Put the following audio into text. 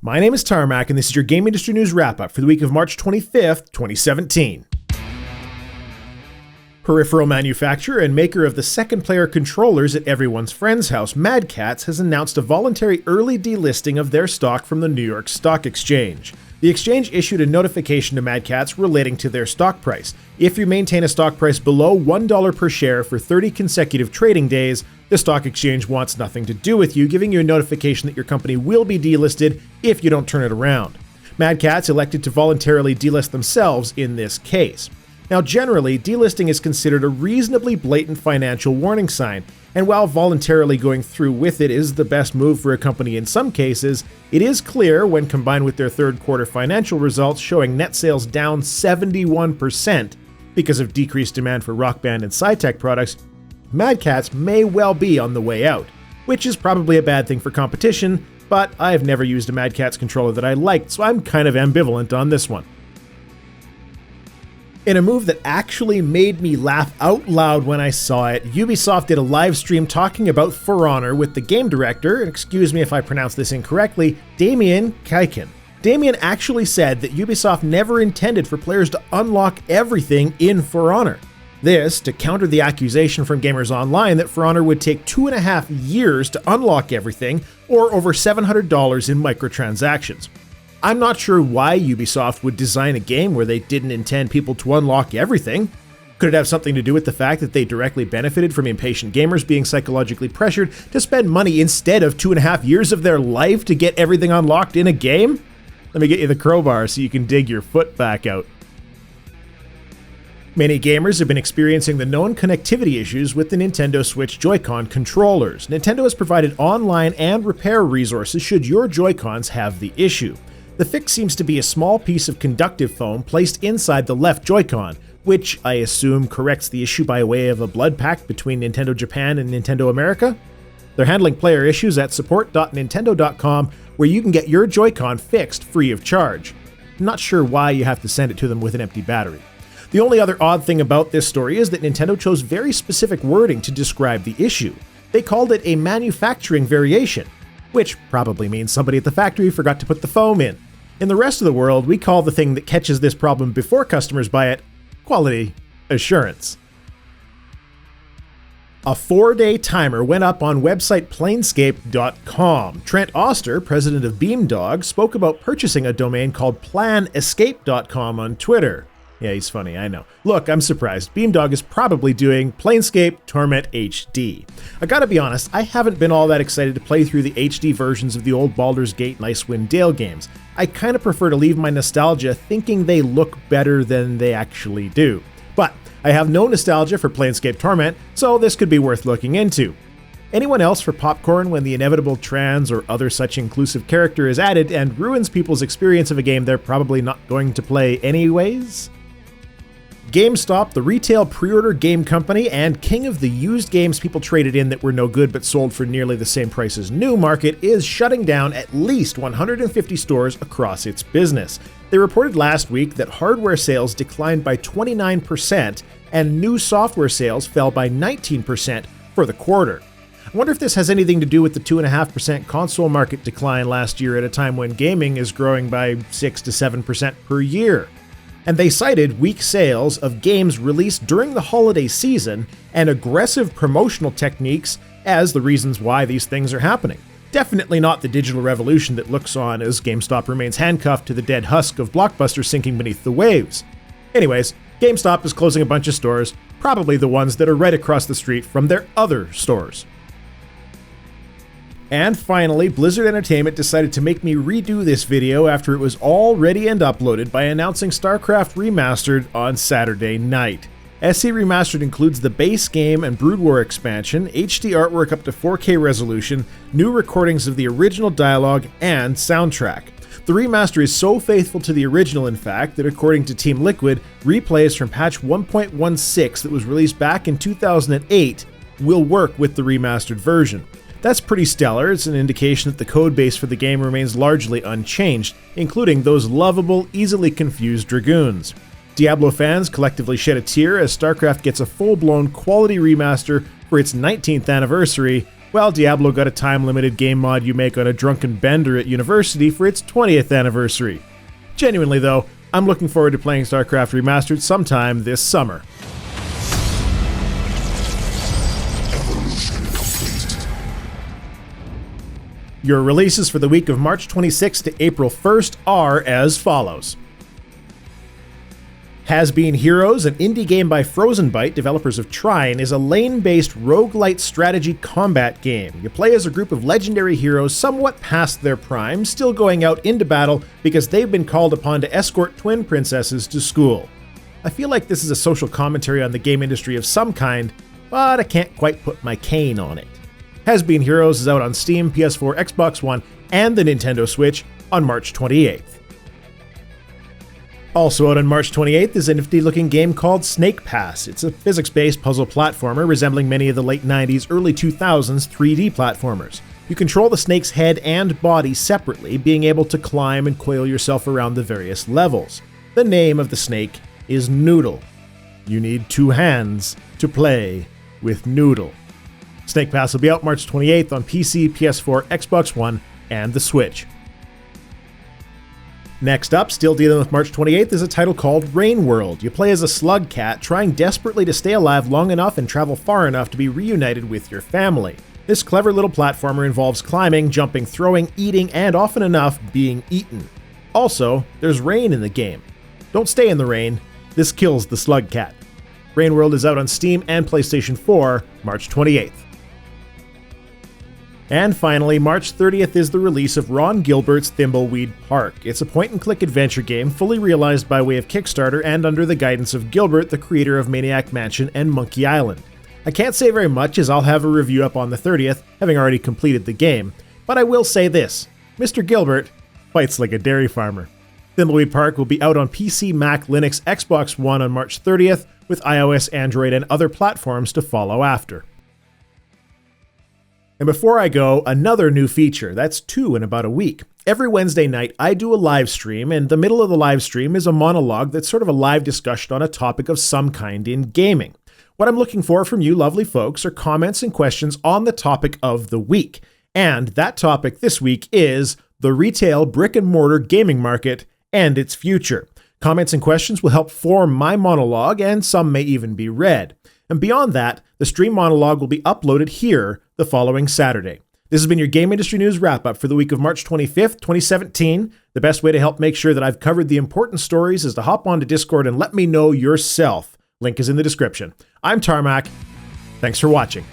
My name is Tarmack, and this is your Game Industry News Wrap-Up for the week of March 25th, 2017. Peripheral manufacturer and maker of the second-player controllers at everyone's friend's house, Catz, has announced a voluntary early delisting of their stock from the New York Stock Exchange. The exchange issued a notification to Catz relating to their stock price. If you maintain a stock price below $1 per share for 30 consecutive trading days, the stock exchange wants nothing to do with you, giving you a notification that your company will be delisted if you don't turn it around. Catz elected to voluntarily delist themselves in this case. Now, generally, delisting is considered a reasonably blatant financial warning sign, and while voluntarily going through with it is the best move for a company in some cases, it is clear when combined with their third quarter financial results showing net sales down 71% because of decreased demand for Rock Band and Sci-Tech products, Catz may well be on the way out, which is probably a bad thing for competition, but I've never used a Catz controller that I liked, so I'm kind of ambivalent on this one. In a move that actually made me laugh out loud when I saw it, Ubisoft did a live stream talking about For Honor with the game director, and excuse me if I pronounce this incorrectly, Damien Kaiken. Damien actually said that Ubisoft never intended for players to unlock everything in For Honor. This to counter the accusation from gamers online that For Honor would take 2.5 years to unlock everything, or over $700 in microtransactions. I'm not sure why Ubisoft would design a game where they didn't intend people to unlock everything. Could it have something to do with the fact that they directly benefited from impatient gamers being psychologically pressured to spend money instead of 2.5 years of their life to get everything unlocked in a game? Let me get you the crowbar so you can dig your foot back out. Many gamers have been experiencing the known connectivity issues with the Nintendo Switch Joy-Con controllers. Nintendo has provided online and repair resources should your Joy-Cons have the issue. The fix seems to be a small piece of conductive foam placed inside the left Joy-Con, which I assume corrects the issue by way of a blood pact between Nintendo Japan and Nintendo America. They're handling player issues at support.nintendo.com, where you can get your Joy-Con fixed free of charge. I'm not sure why you have to send it to them with an empty battery. The only other odd thing about this story is that Nintendo chose very specific wording to describe the issue. They called it a manufacturing variation, which probably means somebody at the factory forgot to put the foam in. In the rest of the world, we call the thing that catches this problem before customers buy it quality assurance. A 4-day timer went up on website Planescape.com. Trent Oster, president of Beamdog, spoke about purchasing a domain called Planescape.com on Twitter. Yeah, he's funny, I know. Look, I'm surprised. Beamdog is probably doing Planescape Torment HD. I gotta be honest, I haven't been all that excited to play through the HD versions of the old Baldur's Gate and Icewind Dale games. I kinda prefer to leave my nostalgia thinking they look better than they actually do. But I have no nostalgia for Planescape Torment, so this could be worth looking into. Anyone else for popcorn when the inevitable trans or other such inclusive character is added and ruins people's experience of a game they're probably not going to play anyways? Gamestop, the retail pre-order game company and king of the used games people traded in that were no good but sold for nearly the same price as new market, is shutting down at least 150 stores across its business. They reported last week that hardware sales declined by 29% and new software sales fell by 19% for the quarter. I wonder if this has anything to do with the 2.5% console market decline last year at a time when gaming is growing by 6 to 7% per year. And they cited weak sales of games released during the holiday season and aggressive promotional techniques as the reasons why these things are happening. Definitely not the digital revolution that looks on as GameStop remains handcuffed to the dead husk of Blockbuster sinking beneath the waves. Anyways, GameStop is closing a bunch of stores, probably the ones that are right across the street from their other stores. And finally, Blizzard Entertainment decided to make me redo this video after it was all ready and uploaded by announcing Starcraft Remastered on Saturday night. SC Remastered includes the base game and Brood War expansion, HD artwork up to 4K resolution, new recordings of the original dialogue, and soundtrack. The remaster is so faithful to the original, in fact, that according to Team Liquid, replays from patch 1.16 that was released back in 2008 will work with the remastered version. That's pretty stellar. It's an indication that the code base for the game remains largely unchanged, including those lovable, easily confused Dragoons. Diablo fans collectively shed a tear as StarCraft gets a full-blown quality remaster for its 19th anniversary, Well, Diablo got a time-limited game mod you make on a drunken bender at university for its 20th anniversary. Genuinely though, I'm looking forward to playing Starcraft Remastered sometime this summer. Your releases for the week of March 26th to April 1st are as follows. Has Been Heroes, an indie game by Frozenbyte, developers of Trine, is a lane-based roguelite strategy combat game. You play as a group of legendary heroes somewhat past their prime, still going out into battle because they've been called upon to escort twin princesses to school. I feel like this is a social commentary on the game industry of some kind, but I can't quite put my cane on it. Has Been Heroes is out on Steam, PS4, Xbox One, and the Nintendo Switch on March 28th. Also out on March 28th is a nifty-looking game called Snake Pass. It's a physics-based puzzle platformer resembling many of the late 90s, early 2000s 3D platformers. You control the snake's head and body separately, being able to climb and coil yourself around the various levels. The name of the snake is Noodle. You need 2 hands to play with Noodle. Snake Pass will be out March 28th on PC, PS4, Xbox One, and the Switch. Next up, still dealing with March 28th, is a title called Rain World. You play as a slug cat trying desperately to stay alive long enough and travel far enough to be reunited with your family. This clever little platformer involves climbing, jumping, throwing, eating, and often enough, being eaten. Also, there's rain in the game. Don't stay in the rain. This kills the slug cat. Rain World is out on Steam and PlayStation 4, March 28th. And finally, March 30th is the release of Ron Gilbert's Thimbleweed Park. It's a point-and-click adventure game fully realized by way of Kickstarter and under the guidance of Gilbert, the creator of Maniac Mansion and Monkey Island. I can't say very much as I'll have a review up on the 30th, having already completed the game, but I will say this: Mr. Gilbert fights like a dairy farmer. Thimbleweed Park will be out on PC, Mac, Linux, Xbox One on March 30th, with iOS, Android, and other platforms to follow after. And before I go, another new feature. That's 2 in about a week. Every Wednesday night, I do a live stream, and the middle of the live stream is a monologue that's sort of a live discussion on a topic of some kind in gaming. What I'm looking for from you lovely folks are comments and questions on the topic of the week. And that topic this week is the retail brick-and-mortar gaming market and its future. Comments and questions will help form my monologue, and some may even be read. And beyond that, the stream monologue will be uploaded here the following Saturday. This has been your Game Industry News Wrap-Up for the week of March 25th, 2017. The best way to help make sure that I've covered the important stories is to hop onto Discord and let me know yourself. Link is in the description. I'm Tarmack. Thanks for watching.